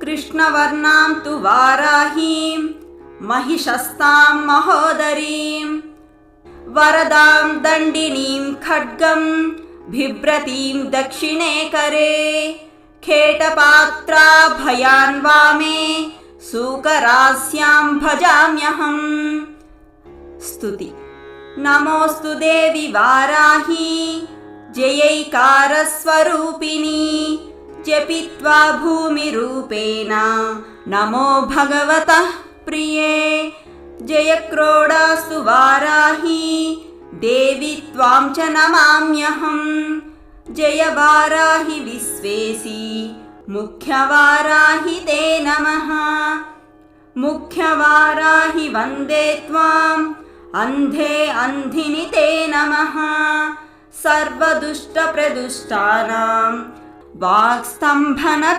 कृष्णवर्णां तु वाराहीं महिषस्तां महोदरीं वरदां दण्डिनीं खड्गं बिभ्रतीं दक्षिणे करे खेटपात्राभयान् वामे सूकरास्यां भजाम्यहम्। स्तुति। नमोऽस्तु देवि वाराही जयैकारस्वरूपिणी जपित्वा भूमिरूपेण नमो भगवतः प्रिये। जयक्रोडास्तु वाराही देवी त्वां च नमाम्यहम्। जय वाराहि विश्वेशी मुख्यवाराहि ते नमः। मुख्यवाराहि वन्दे त्वाम् अन्धे अन्धिनि ते नमः। सर्वदुष्टप्रदुष्टानां वाक्स्तम्भन